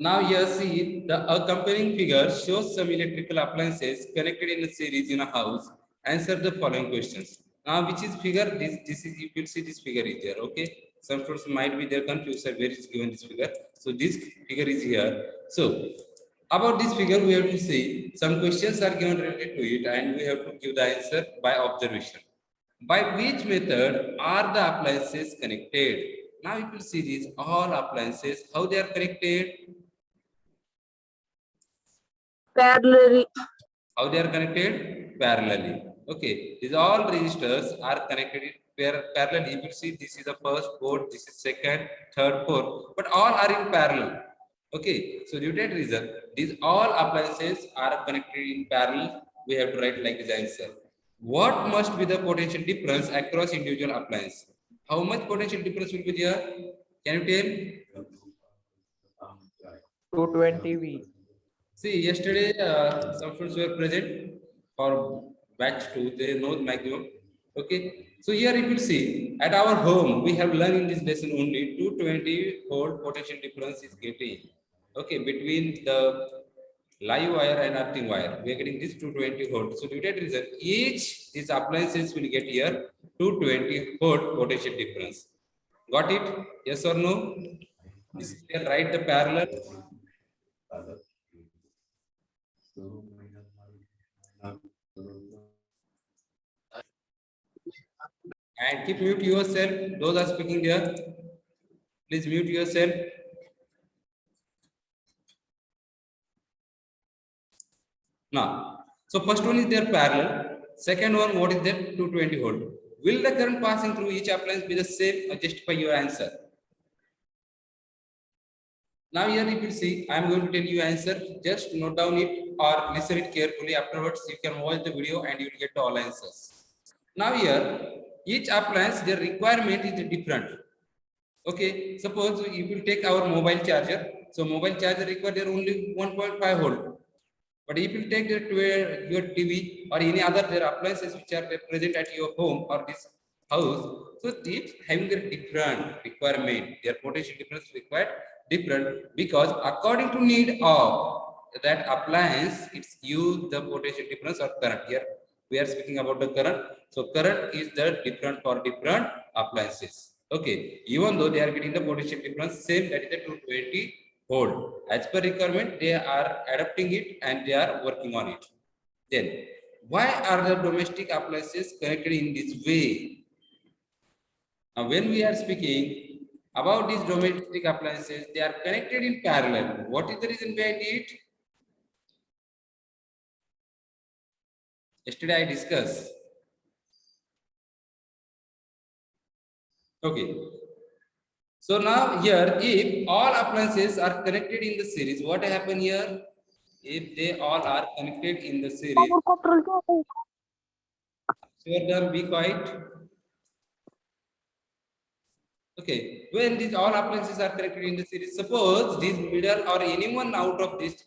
Now here see the accompanying figure shows some electrical appliances connected in a series in a house. Answer the following questions. Now which is figure? This is, you will see this figure is there. Okay, some students might be there confused where is given this figure. So this figure is here. So about this figure we have to see some questions are given related to it and we have to give the answer by observation. By which method are the appliances connected? Now you will see these all appliances how they are connected. Parallelly. How they are connected? Parallelly. Okay, these all resistors are connected parallel. You will see this is the first port, this is second, third, fourth, but all are in parallel. Okay, so due to that reason these all appliances are connected in parallel. We have to write like this answer. What must be the potential difference across individual appliance? How much potential difference will be there? Can you tell? 220 V. See, yesterday some students were present for batch 2. They know the maximum. Okay, so here you will see at our home we have learned in this lesson only 220 volt potential difference is getting. Okay, between the live wire and earthing wire, we are getting this 220 volt. So due to that reason, each these appliances will get here 220 volt potential difference. Got it? Yes or no? This is here, write the parallel. And keep mute yourself. Those are speaking there, please mute yourself. Now, so first one is their parallel. Second one, what is that? 220 volt. Will the current passing through each appliance be the same? Justify your answer. Now here you will see, I am going to tell you answer. Just note down it or listen it carefully. Afterwards, you can watch the video and you will get all answers. Now here, each appliance, their requirement is different. Okay, suppose you will take our mobile charger. So mobile charger requires only 1.5 volt. But if you take that to your TV or any other their appliances which are present at your home or this house, so it's having a different requirement. Their potential difference required different because according to need of that appliance, it's use the potential difference or current. Here we are speaking about the current. So current is the different for different appliances. Okay, even though they are getting the potential difference same, that is the 220 volt. As per requirement, they are adapting it and they are working on it. Then, why are the domestic appliances connected in this way? Now, when we are speaking about these domestic appliances, they are connected in parallel. What is the reason behind it? Yesterday I discussed. Okay. So now here, if all appliances are connected in the series, what happen here? If they all are connected in the series, Swardhan, be quiet. Okay, when these all appliances are connected in the series, suppose this middle or anyone out of these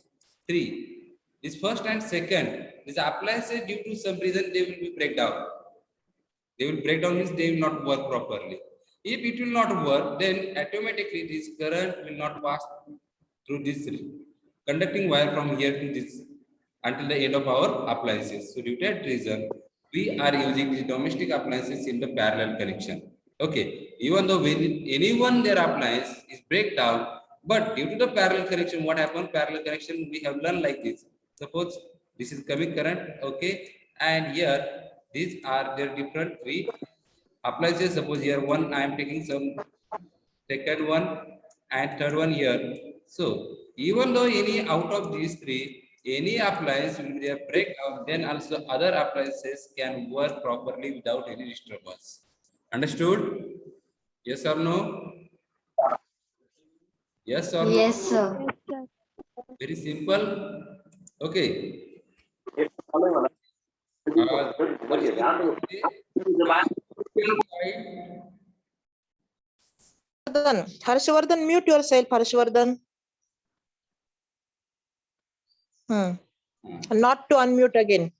three, this first and second, these appliances due to some reason they will be breakdown. They will break down means they will not work properly. If it will not work, then automatically this current will not pass through this conducting wire from here to this until the end of our appliances. So due to that reason, we are using these domestic appliances in the parallel connection. Okay, even though when anyone their appliance is breakdown, but due to the parallel connection, what happened? Parallel connection we have learned like this. Suppose this is coming current, okay, and here these are their different three appliances. Suppose here one I am taking some, second one and third one here. So even though any out of these three, any appliance will be a breakdown, then also other appliances can work properly without any disturbance. Understood? Yes or no? Yes or Yes, no? sir. Very simple. Okay. Harshvardhan, mute yourself, Harshvardhan. Not to unmute again.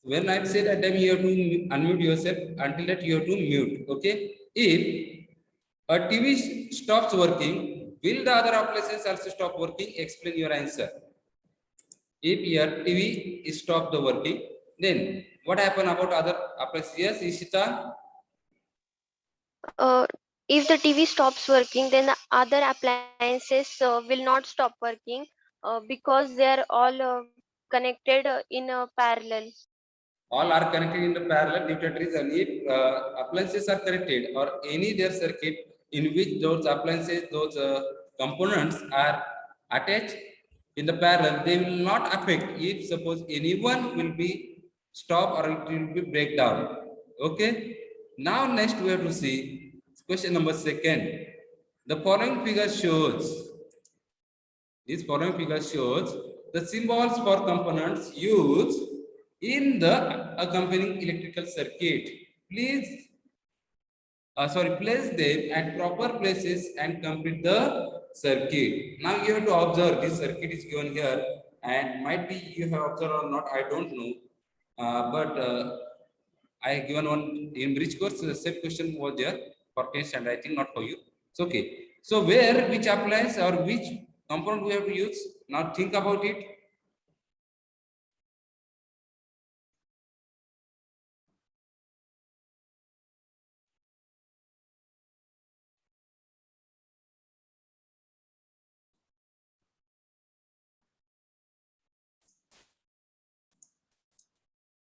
When I say that time you have to unmute yourself, until that you have to mute. Okay, if a TV stops working, Will the other appliances also stop working? Explain your answer. If your TV is stop the working, then what happen about other appliances? Yes, Ishita. Uh, if the TV stops working, then the other appliances will not stop working because they are all connected in a parallel. All are connected in the parallel due to reason. If appliances are connected or any their circuit in which those appliances, those components are attached in the parallel, they will not affect if suppose anyone will be stop or it will be break down. Okay. Now next we have to see question number second. The following figure shows. This following figure shows the symbols for components used in the accompanying electrical circuit. Please, place them at proper places and complete the circuit. Now you have to observe this circuit is given here, and might be you have observed or not, I don't know. But I have given one in bridge course. The same question was there for test, and I think not for you. It's okay. So where which appliance or which component we have to use? Now think about it.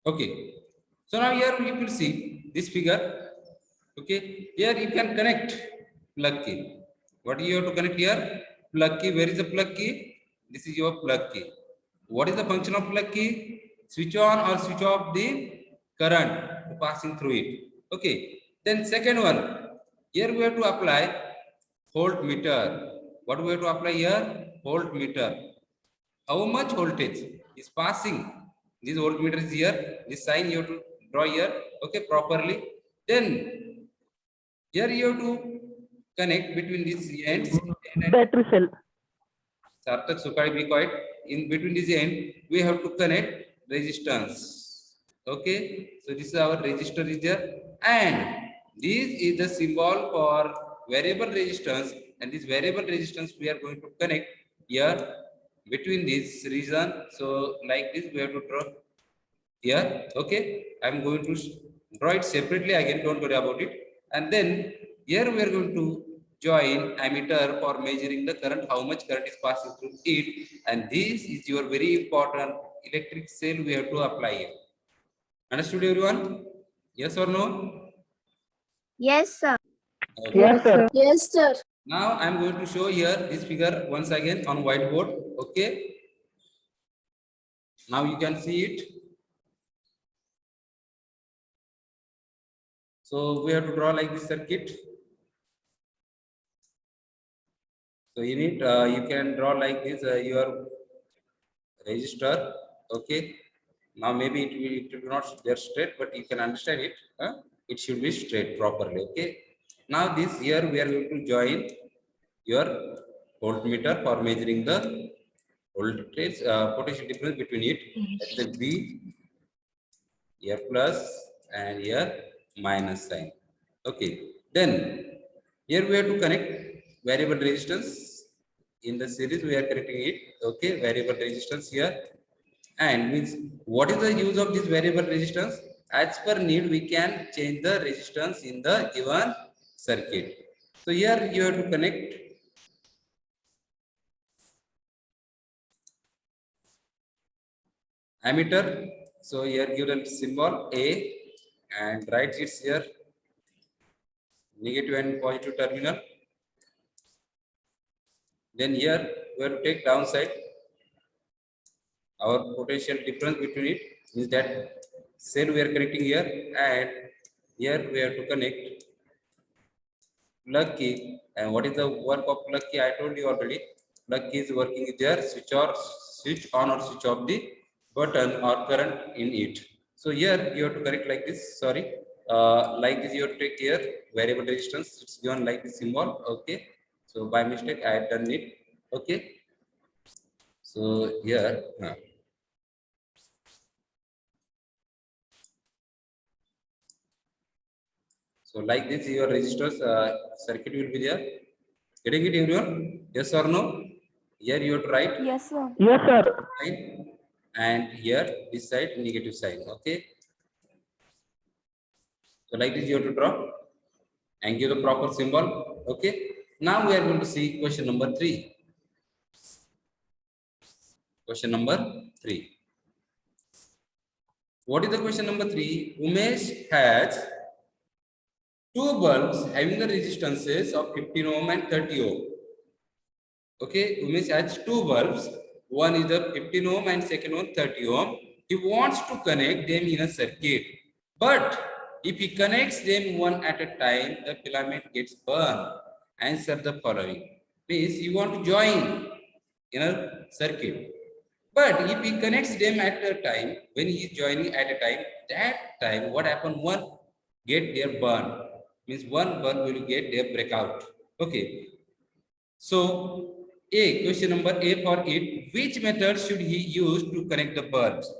Okay. So now here you will see this figure. Okay. Here you can connect plug key. What you have to connect here? Plug key. Where is the plug key? This is your plug key. What is the function of plug key? Switch on or switch off the current passing through it. Okay. Then second one. Here we have to apply voltmeter. What do we have to apply here? Voltmeter. How much voltage is passing? This voltmeter is here. This sign you have to draw here. Okay, properly. Then here you have to connect between these ends. Battery cell. Sarthak Sukari, be quiet. In between this end, we have to connect resistance. Okay, so this is our resistor is there, and this is the symbol for variable resistance, and this variable resistance we are going to connect here between this region. So like this, we have to draw here. Okay, I'm going to draw it separately again. Don't worry about it. And then here we are going to join ammeter for measuring the current, how much current is passing through it, and this is your very important electric cell we have to apply here. Understood everyone? Yes or no? Yes, sir. Okay. Yes, sir. Yes, sir. Now I'm going to show here this figure once again on whiteboard. Okay. Now you can see it. So we have to draw like this circuit. So in it, you can draw like this your resistor. Okay. Now maybe it will not there straight, but you can understand it. It should be straight properly. Okay. Now this here we are going to join your voltmeter for measuring the voltage potential difference between it. That's the V, here plus and here minus sign. Okay. Then here we have to connect variable resistance. In the series we are connecting it. Okay, variable resistance here. And means what is the use of this variable resistance? As per need, we can change the resistance in the given circuit. So here you have to connect ammeter. So here given symbol A and write it here negative and positive terminal. Then here we have to take downside. Our potential difference between it is that cell we are connecting here, and here we have to connect plug key. And what is the work of plug key? I told you already. Plug key is working there, switch on or switch off the button or current in it. So here you have to connect like this. Sorry, like this you have to take here variable resistance. It's given like this symbol. Okay. So by mistake I have done it. Okay. So here. So like this, your resistors circuit will be there. Getting it, everyone? Yes or no? Here you have to write Yes, sir. Yes, sir. sign, and here this side negative sign. Okay. So like this you have to draw and give the proper symbol. Okay. Now we are going to see question number 3. Question number 3. What is the question number 3? Umesh has 2 bulbs having the resistances of 15 ohm and 30 ohm. Okay, Umesh has 2 bulbs. One is the 15 ohm and second one 30 ohm. He wants to connect them in a circuit. But if he connects them one at a time, the filament gets burned. Answer the following. Means you want to join in a circuit. But if he connects them at a time, when he is joining at a time, that time what happen? One get their burn. Means one bulb will get their breakout. Okay. So question number A for it. Which method should he use to connect the bulbs?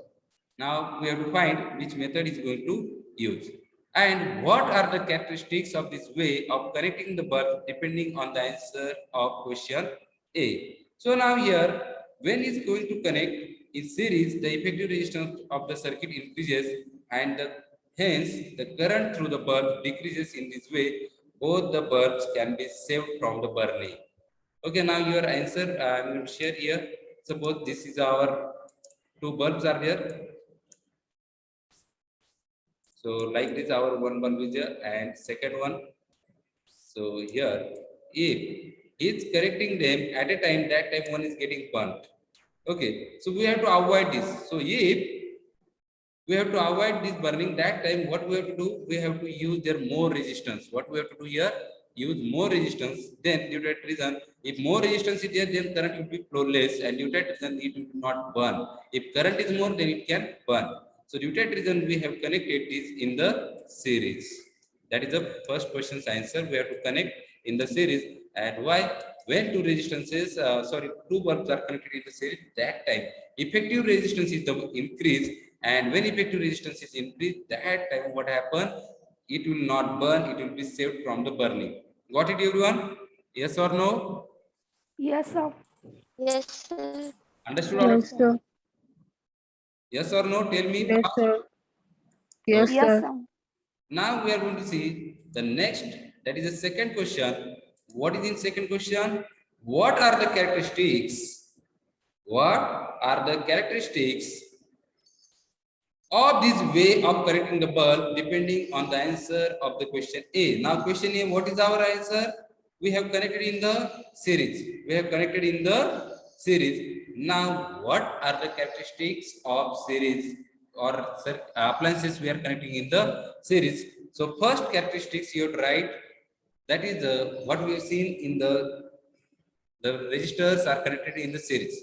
Now we have to find which method is going to use. And what are the characteristics of this way of connecting the bulb depending on the answer of question A. So now here, when it's going to connect in series, the effective resistance of the circuit increases and hence the current through the bulb decreases. In this way, both the bulbs can be saved from the burning. Okay, now your answer I'm going to share here. Suppose this is our 2 bulbs are there. So like this, our one bulb is there and second one. So here, if it's correcting them at a time, that time one is getting burnt. Okay, so we have to avoid this. So if we have to avoid this burning, that time what we have to do? We have to use their more resistance. What we have to do here? Use more resistance. Then due to that reason, if more resistance is there, then current will be flowless, and due to that reason it will not burn. If current is more, then it can burn. So due to that reason, we have connected this in the series. That is the first question's answer. We have to connect in the series. And why? When 2 resistances, 2 bulbs are connected in the series, that time effective resistance is the increase. And when effective resistance is increased, that time what happen? It will not burn. It will be saved from the burning. Got it, everyone? Yes or no? Yes, sir. Yes, sir. Understood? Or Yes, sir. yes or no? Tell me. Yes, sir. Yes, Yes, sir. sir. Now we are going to see the next. That is the second question. What is in second question? What are the characteristics? What are the characteristics of this way of connecting the bulb depending on the answer of the question A? Now question A, what is our answer? We have connected in the series. We have connected in the series. Now what are the characteristics of series or appliances we are connecting in the series? So first characteristics you have to write. That is what we have seen in the resistors are connected in the series.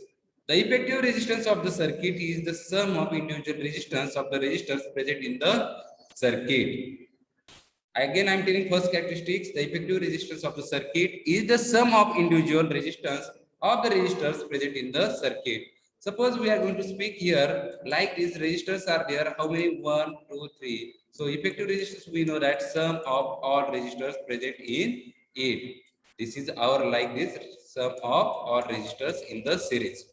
The effective resistance of the circuit is the sum of individual resistance of the resistors present in the circuit. Again, I am telling first characteristics. The effective resistance of the circuit is the sum of individual resistance of the resistors present in the circuit. Suppose we are going to speak here like these resistors are there. How many? 1, 2, 3. So effective resistance, we know that sum of all resistors present in it. This is our like this sum of all resistors in the series.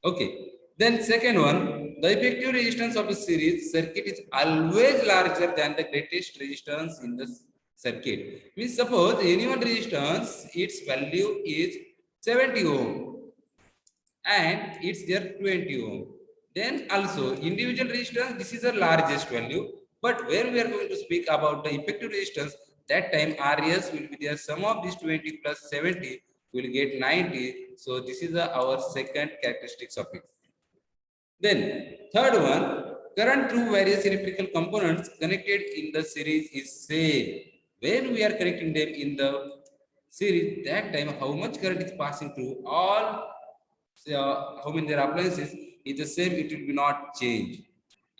Okay. Then second one, the effective resistance of the series circuit is always larger than the greatest resistance in the circuit. Means suppose any one resistance, its value is 70 ohm and it's there 20 ohm. Then also individual resistance, this is the largest value. But when we are going to speak about the effective resistance, that time RS will be there. Sum of this 20 plus 70 will get 90. So this is our second characteristics of it. Then third one, current through various electrical components connected in the series is same. When we are connecting them in the series, that time how much current is passing through all how many their appliances is the same, it will be not change.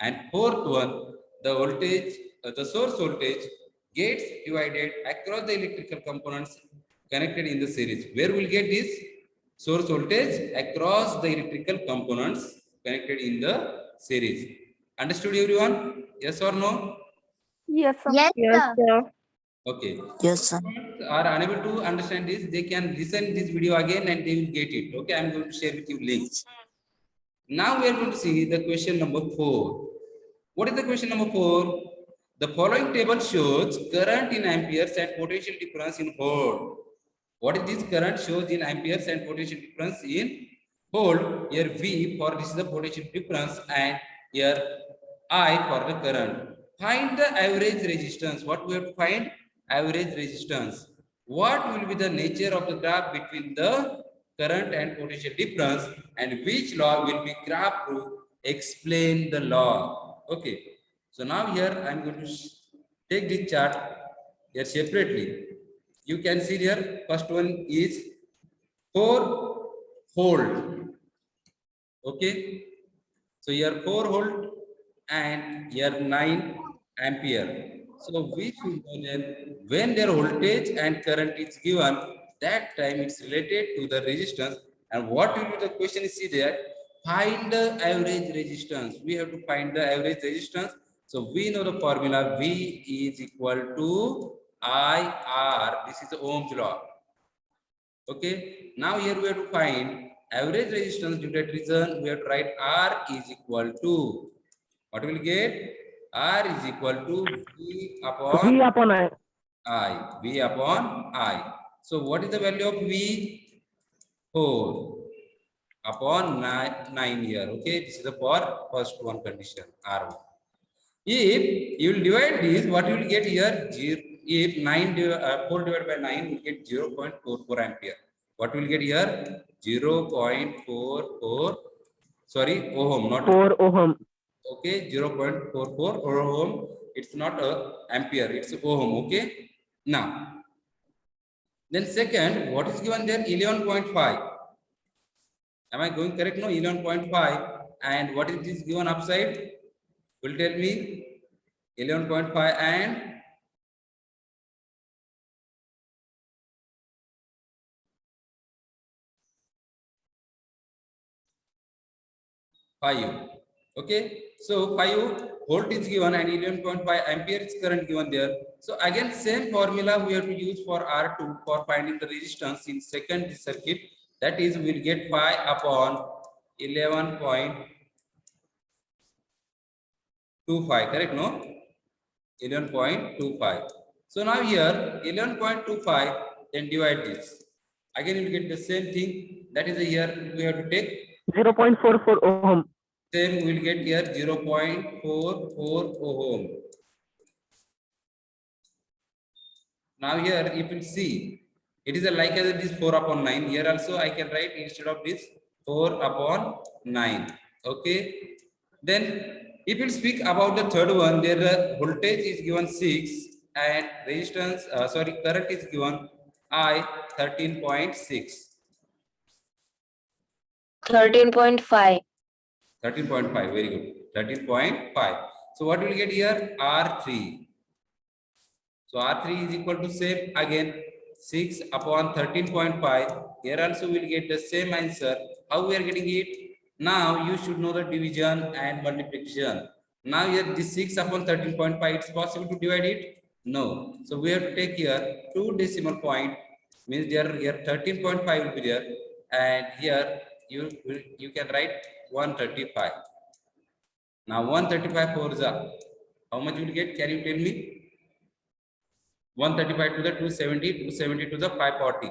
And fourth one, the voltage, the source voltage gets divided across the electrical components connected in the series. Where will get this source voltage? Across the electrical components connected in the series. Understood, everyone? Yes or no? Yes, sir. Yes, sir. Okay. Yes, sir. Are unable to understand this, they can listen this video again and they will get it. Okay, I'm going to share with you links. Now we are going to see the question number 4. What is the question number 4? The following table shows current in amperes and potential difference in volt. What is this? Current shows in amperes and potential difference in volt. Here V for this is the potential difference and here I for the current. Find the average resistance. What we have to find? Average resistance. What will be the nature of the graph between the current and potential difference, and which law will be graphed to explain the law? Okay. So now here I'm going to take this chart here separately. You can see here first one is 4 volt. Okay. So here 4 volt and here 9 ampere. So we should know that when their voltage and current is given, that time it's related to the resistance. And what will be the question is see there? Find the average resistance. We have to find the average resistance. So we know the formula V is equal to IR. This is the Ohm's law. Okay. Now here we have to find average resistance. Due to that reason, we have to write R is equal to, what will get? R is equal to V upon V upon I. I. V upon I. So what is the value of V? 4 upon 9 here. Okay, this is the for first one condition R1. If you will divide this, what you will get here? If 4 divided by 9, you get 0.44 ampere. What will get here? 0.44. Sorry, ohm, not 4 ohm. okay. 0.44 ohm. It's not a ampere. It's ohm. Okay. Now, then second, what is given there? 11.5. Am I going correct? No, 11.5. And what is this given upside? Will tell me 11.5 and five. Okay, so 5 volt is given and 11.5 ampere is current given there. So again, same formula we have to use for R2 for finding the resistance in second circuit. That is, we'll get pi upon 11.25. Correct? No, 11.25. So now here 11.25, then divide this. Again, you will get the same thing. That is here we have to take 0.44 ohm. same. We will get here 0.44 ohm. Now here you will see it is a like as it is 4 upon 9. Here also I can write instead of this 4 upon 9. Okay. Then if we speak about the third one, their voltage is given 6 and resistance, current is given I 13.6. 13.5. 13.5, very good. 13.5. So what will get here? R3. So R3 is equal to same again 6 upon 13.5. Here also we will get the same answer. How we are getting it? Now you should know the division and multiplication. Now here this 6 upon 13.5, it's possible to divide it? No. So we have to take here 2 decimal point, means there here 13.5 will be there, and here you can write 135. Now 135 4 how much you will get? Can you tell me? 135 to the 270, 270 to the 540.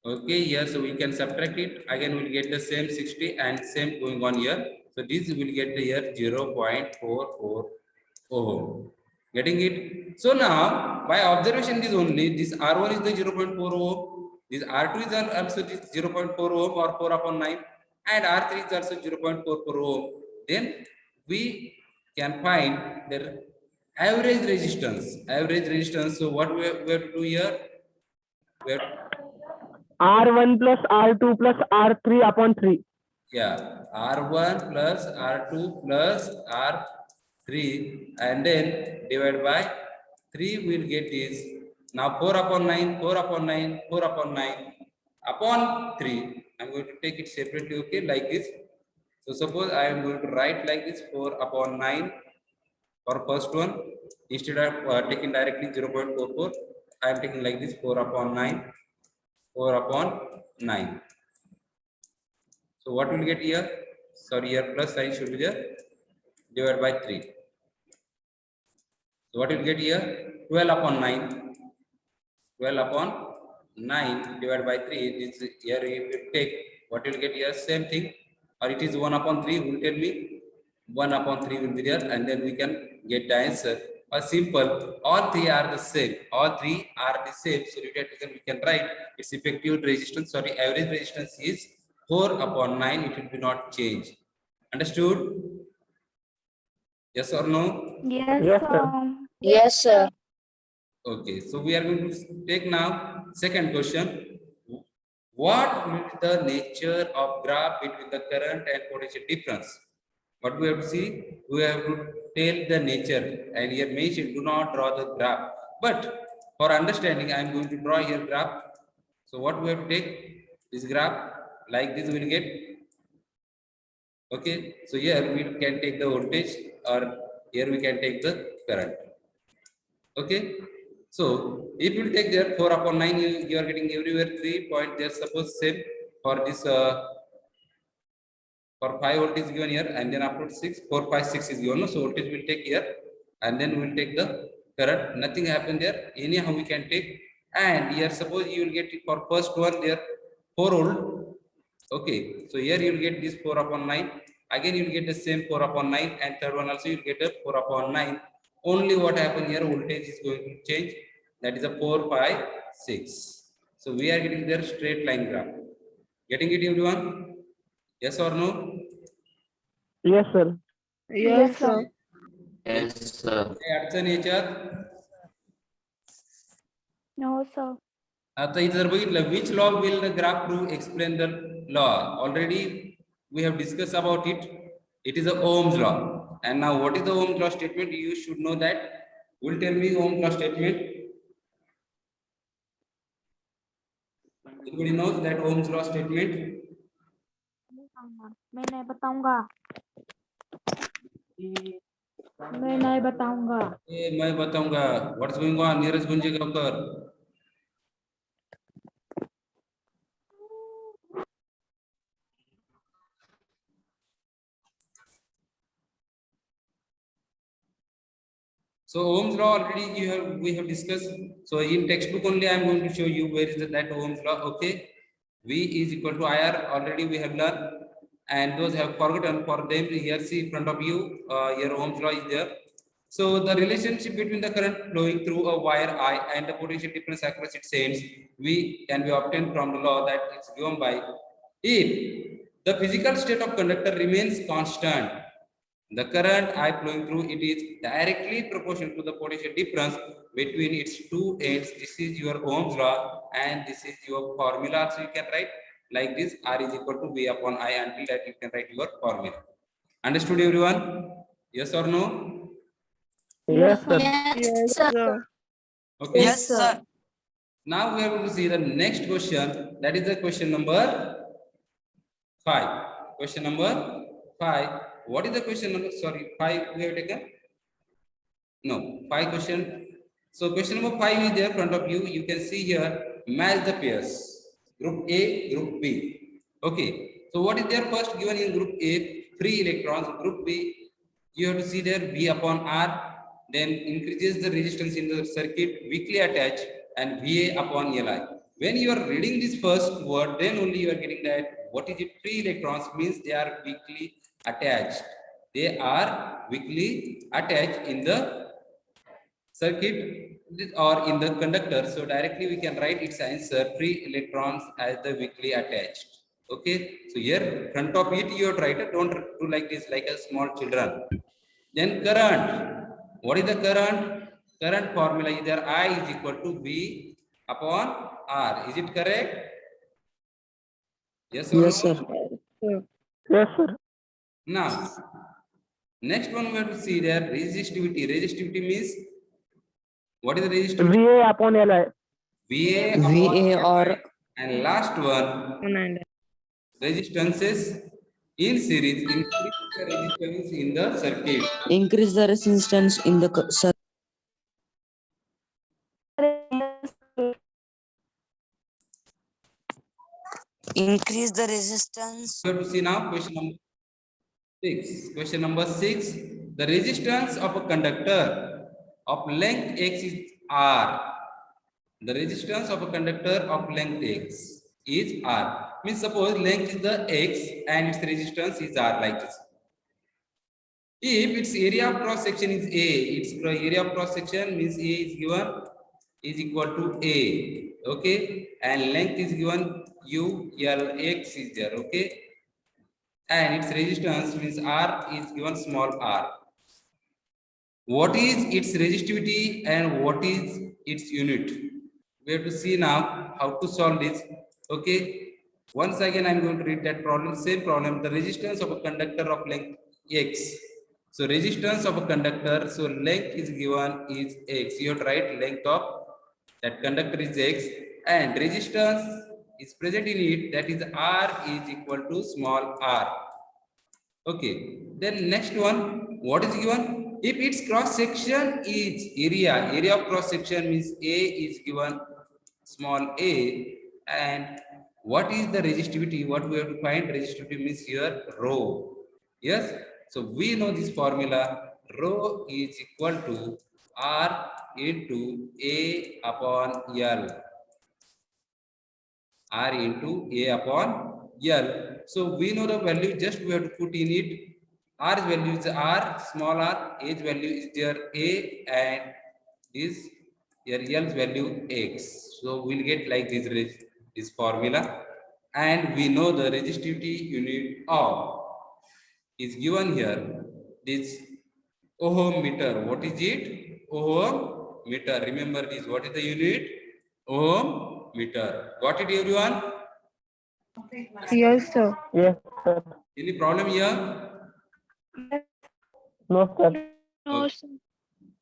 Okay, here so we can subtract it. Again, we'll get the same 60 and same going on here. So this will get the here 0.44 ohm. Getting it? So now by observation this only, this R1 is the 0.4 ohm, this R2 is also this 0.4 ohm or 4 upon 9, and R3 is also 0.44 ohm. Then we can find their average resistance. So what we have to do here? We have R1 plus R2 plus R3 upon 3. Yeah, R1 plus R2 plus R3 and then divide by 3 we'll get is now 4 upon 9, 4 upon 9, 4 upon 9 upon 3. I'm going to take it separately, okay, like this. So suppose I am going to write like this 4 upon 9 for first one, instead of taking directly 0.44. I am taking like this 4 upon 9, 4 upon 9. So what will get here? Sorry, here plus sign should be there, divided by 3. So what will get here? 12 upon 9. 12 upon 9 divided by 3. This here you will take, what will get here? Same thing. Or it is 1 upon 3. Will tell me 1 upon 3 will be there, and then we can get the answer. Or simple, all three are the same. All three are the same. So we can write its effective resistance. Sorry, average resistance is 4 upon 9. It will be not change. Understood? Yes or no? Yes, sir. Yes, sir. Okay, so we are going to take now second question. What will be the nature of graph between the current and potential difference? What we have to see, we have to tell the nature, and here mentioned do not draw the graph. But for understanding, I am going to draw here graph. So what we have to take this graph like this will get. Okay, so here we can take the voltage, or here we can take the current. Okay, so if you take there 4 upon 9, you are getting everywhere 3 point there. Suppose same for this for 5 volt is given here, and then after 6, 4, 5, 6 is given. So voltage will take here, and then we'll take the current. Nothing happened there. Anyhow we can take, and here suppose you will get it for first one there 4 volt. Okay, so here you will get this 4 upon 9. Again you will get the same 4 upon 9, and third one also you will get a 4 upon 9. Only what happened here, voltage is going to change. That is a 4, 5, 6. So we are getting their straight line graph. Getting it, everyone? Yes or no? Yes, sir. Yes, sir. Yes, sir. काही अडचण याच्यात? No, sir. आता इथे जर बघितलं, which law will the graph prove explain the law? Already we have discussed about it. It is a Ohm's law. And now what is the Ohm's law statement? You should know that. Will tell me Ohm's law statement. Anybody knows that Ohm's law statement? मैं नहीं बताऊंगा. मैं नहीं बताऊंगा. मैं बताऊंगा. What's going on? Neeraj Gunjegavkar. So Ohm's law already we have discussed. So in textbook only I am going to show you where is that Ohm's law. Okay, V is equal to IR. Already we have learned, and those have forgotten, for them here see in front of you. Your Ohm's law is there. So the relationship between the current flowing through a wire I and the potential difference across its ends V can be obtained from the law that is given by, if the physical state of conductor remains constant, the current I flowing through it is directly proportional to the potential difference between its two ends. This is your Ohm's law, and this is your formula. So you can write like this: R is equal to V upon I. Until that you can write your formula. Understood, everyone? Yes or no? Yes, sir. Yes, sir. Okay. Yes, sir. Now we are going to see the next question. That is the question number 5. Question number 5. What is the question number? Sorry, 5 we have taken. No, 5 question. So question number 5 is there in front of you. You can see here, match the pairs. Group A, Group B. Okay. So what is there first given in Group A? Free electrons. Group B, you have to see there V upon R. Then increases the resistance in the circuit, weakly attached, and VA upon Li. When you are reading this first word, then only you are getting that what is it? Free electrons means they are weakly attached. They are weakly attached in the circuit or in the conductor. So directly we can write its answer, free electrons as the weakly attached. Okay. So here front of it you have to write it. Don't do like this, like a small children. Then current. What is the current? Current formula is there, I is equal to V upon R. Is it correct? Yes or no? Yes, sir. Yes, sir. Now, next one we have to see there, resistivity. Resistivity means, what is the resistivity? VA upon LI. VA upon VA or Li. And last one, resistances in series, increase the resistance in the circuit. increase the resistance in the circuit. increase the resistance. We have to see now question number 6. Question number 6. The resistance of a conductor of length x is R. The resistance of a conductor of length x is R. Means suppose length is the x and its resistance is R like this. If its area of cross section is A, its area of cross section means A is given is equal to A. Okay, and length is given U, L, X is there. Okay, and its resistance means R is given small r. What is its resistivity and what is its unit? We have to see now how to solve this. Okay, once again I'm going to read that problem. Same problem. The resistance of a conductor of length x. So resistance of a conductor, so length is given is x. You have to write length of that conductor is x and resistance is present in it, that is R is equal to small r. Okay, then next one, what is given? If its cross section is area of cross section means A is given small a, and what is the resistivity? What we have to find resistivity means here rho. Yes, so we know this formula, rho is equal to R into A upon L. R into A upon L. So we know the value, just we have to put in it. R's value is R, small r, A's value is there A, and this here L's value X. So we'll get like this formula, and we know the resistivity unit of is given here. This ohm meter. What is it? Ohm meter. Remember this. What is the unit? Ohm meter. Got it, everyone? Yes, sir. Yes, sir. Any problem here? No, sir. No, sir.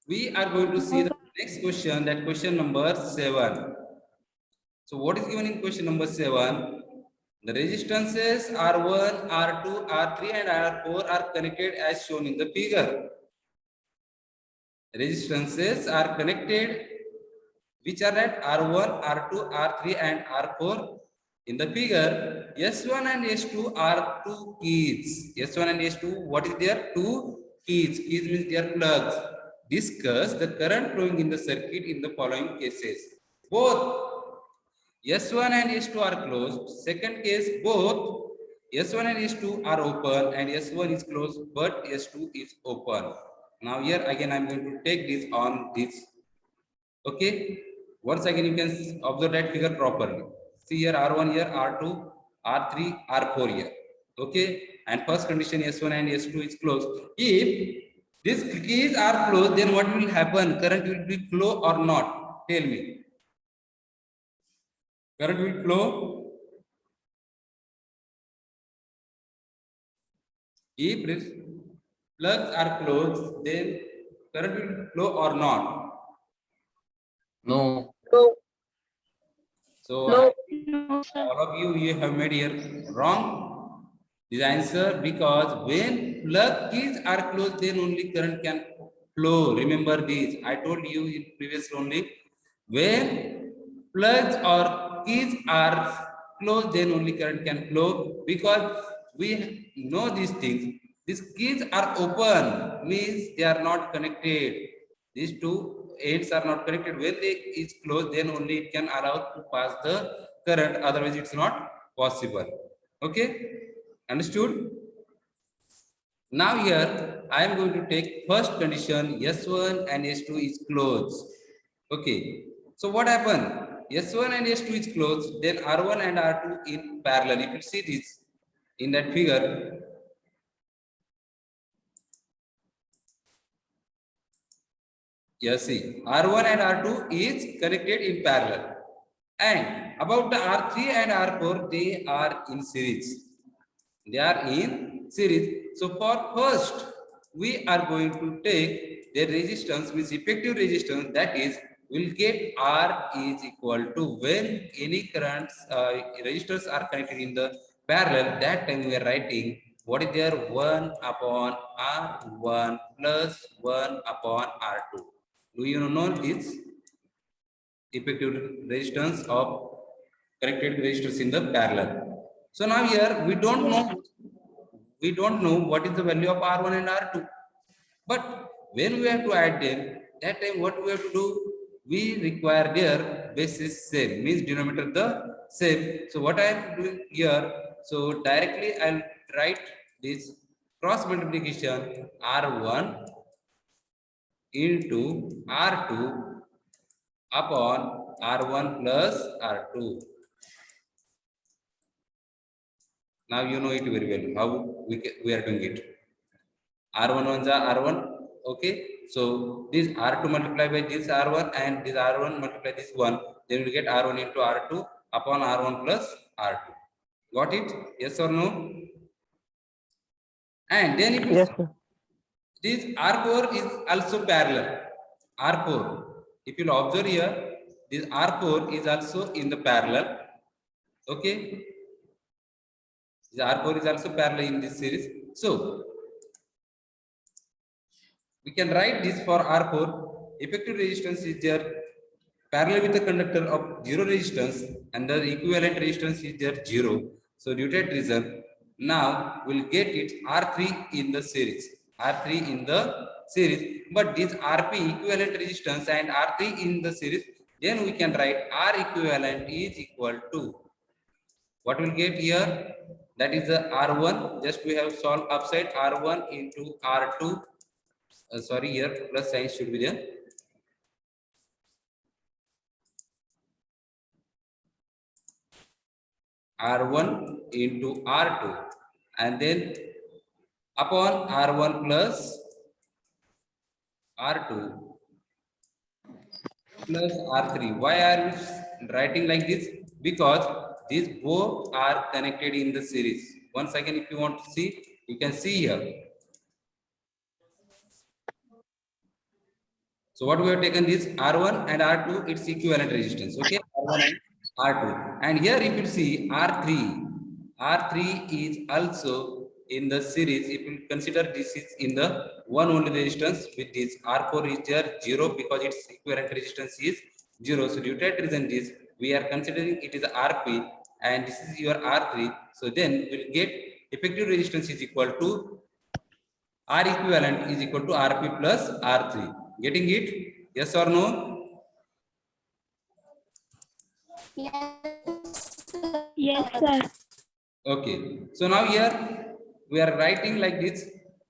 We are going to see the next question, that question number 7. So what is given in question number 7? The resistances R1, R2, R3 and R4 are connected as shown in the figure. Resistances are connected which are at R1, R2, R3 and R4 in the figure. S1 and S2 are two keys. S1 and S2, what is there? Two keys. Keys means they are plugs. Discuss the current flowing in the circuit in the following cases. Both S1 and S2 are closed. Second case, both S1 and S2 are open and S1 is closed but S2 is open. Now here again I am going to take this on this. Okay. Once again you can observe that figure properly. See here R1 here, R2, R3, R4 here. Okay. And first condition S1 and S2 is closed. If these keys are closed, then what will happen? Current will be flow or not? Tell me. Current will flow. If plugs are closed, then current will flow or not? No. So No. No, sir. all of you have made here wrong this answer, because when plug keys are closed, then only current can flow. Remember this. I told you in previous only, when plugs or keys are closed, then only current can flow, because we know these things. These keys are open means they are not connected. These two ends are not connected. When they is closed, then only it can allow to pass the current, otherwise it's not possible. Okay, understood? Now here I am going to take first condition, S1 and S2 is closed. Okay, so what happened? S1 and S2 is closed, then R1 and R2 in parallel. If you see this in that figure, yes, see, R1 and R2 is connected in parallel. And about the R3 and R4, they are in series. They are in series. So for first, we are going to take their resistance, means effective resistance, that is, we'll get R is equal to, when any currents, resistors are connected in the parallel, that time we are writing, what is there? 1 upon R1 plus 1 upon R2. Do you know this? Effective resistance of connected resistors in the parallel. So now here we don't know what is the value of R1 and R2. But when we have to add them, that time what we have to do? We require their basis same, means denominator the same. So what I am doing here, so directly I'll write this cross multiplication R1 into R2 upon R1 plus R2. Now you know it very well how we are doing it. R1 ones are R1. Okay, so this R2 multiplied by this R1 and this R1 multiplied this 1, then we get R1 into R2 upon R1 plus R2. Got it? Yes or no? And then if Yes, sir. this R4 is also parallel. R4, if you observe here, this R4 is also in the parallel. Okay, this R4 is also parallel in this series. So we can write this for R4. Effective resistance is there parallel with the conductor of zero resistance, and the equivalent resistance is there 0. So due to that reason, now we'll get it R3 in the series. R3 in the series, but this RP equivalent resistance and R3 in the series, then we can write R equivalent is equal to what we'll get here, that is the R1. Just we have solved upside R1 into R2. Sorry, here plus sign should be there. R1 into R2 and then upon R1 plus R2 plus R3. Why are we writing like this? Because these both are connected in the series. Once again, if you want to see, you can see here. So what we have taken this R1 and R2, its equivalent resistance. Okay, R1 and R2. And here if you see R3 is also in the series. If you consider this is in the one only resistance, with this R4 is there 0 because its equivalent resistance is 0. So due to that reason, this we are considering it is RP and this is your R3. So then we'll get effective resistance is equal to R equivalent is equal to RP plus R3. Getting it? Yes or no? Yes, sir. Okay. So now here we are writing like this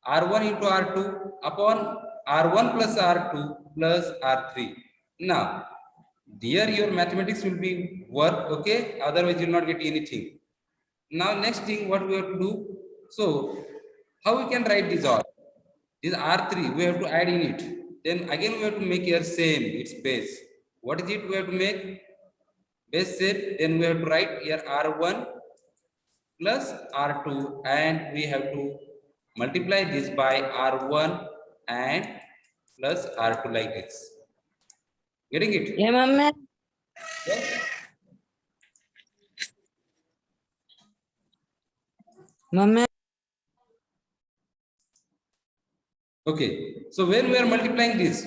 R1 into R2 upon R1 plus R2 plus R3. Now, here your mathematics will be work, okay? Otherwise, you will not get anything. Now, next thing what we have to do. So, how we can write this all? This R3, we have to add in it. Then again, we have to make here same, its base. What is it we have to make? Base set. Then we have to write here R1 plus R2 and we have to multiply this by R1 and plus R2 like this. Getting it? Yeah, ma'am. Yes. Ma'am. Okay, so when we are multiplying this,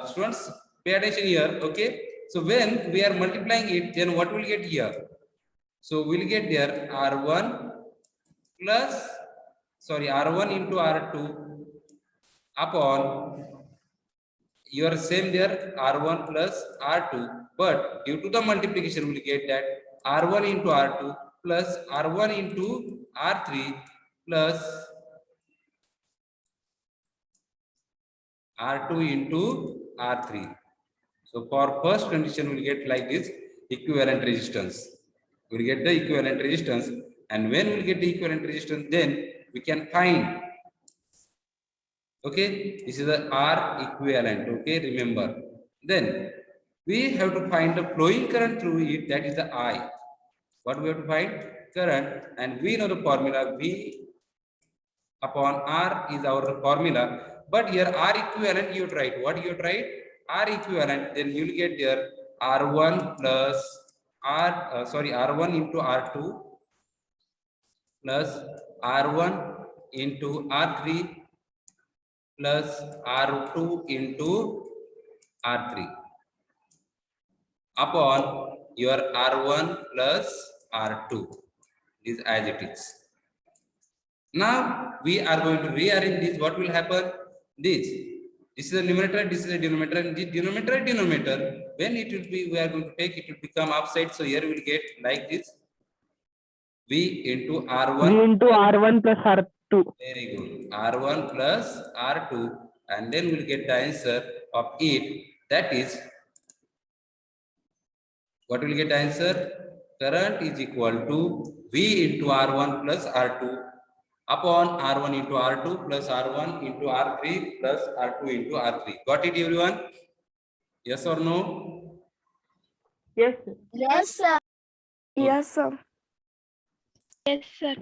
students, pay attention here. Okay, so when we are multiplying it, then what will get here? So we'll get there R1 plus, sorry, R1 into R2 upon your same there R1 plus R2, but due to the multiplication, we'll get that R1 into R2 plus R1 into R3 plus R2 into R3. So for first condition, we'll get like this equivalent resistance. We'll get the equivalent resistance, and when we'll get the equivalent resistance, then we can find. Okay, this is the R equivalent. Okay, remember. Then we have to find the flowing current through it. That is the I. What we have to find? Current, and we know the formula V upon R is our formula. But here R equivalent you write. What you write? R equivalent. Then you will get there R1 plus R1 into R2 plus R1 into R3 plus R2 into R3 upon your R1 plus R2. This as it is. Now we are going to rearrange this. What will happen? This is the numerator, this is the denominator, and this denominator, when it will be, we are going to take, it will become upside. So here we will get like this. V into R1. V into R1 plus R2. Very good. R1 plus R2, and then we'll get the answer of it. That is, what will get the answer? Current is equal to V into R1 plus R2 upon R1 into R2 plus R1 into R3 plus R2 into R3. Got it, everyone? Yes or no? Yes. Yes, sir. Yes, sir. Yes, sir.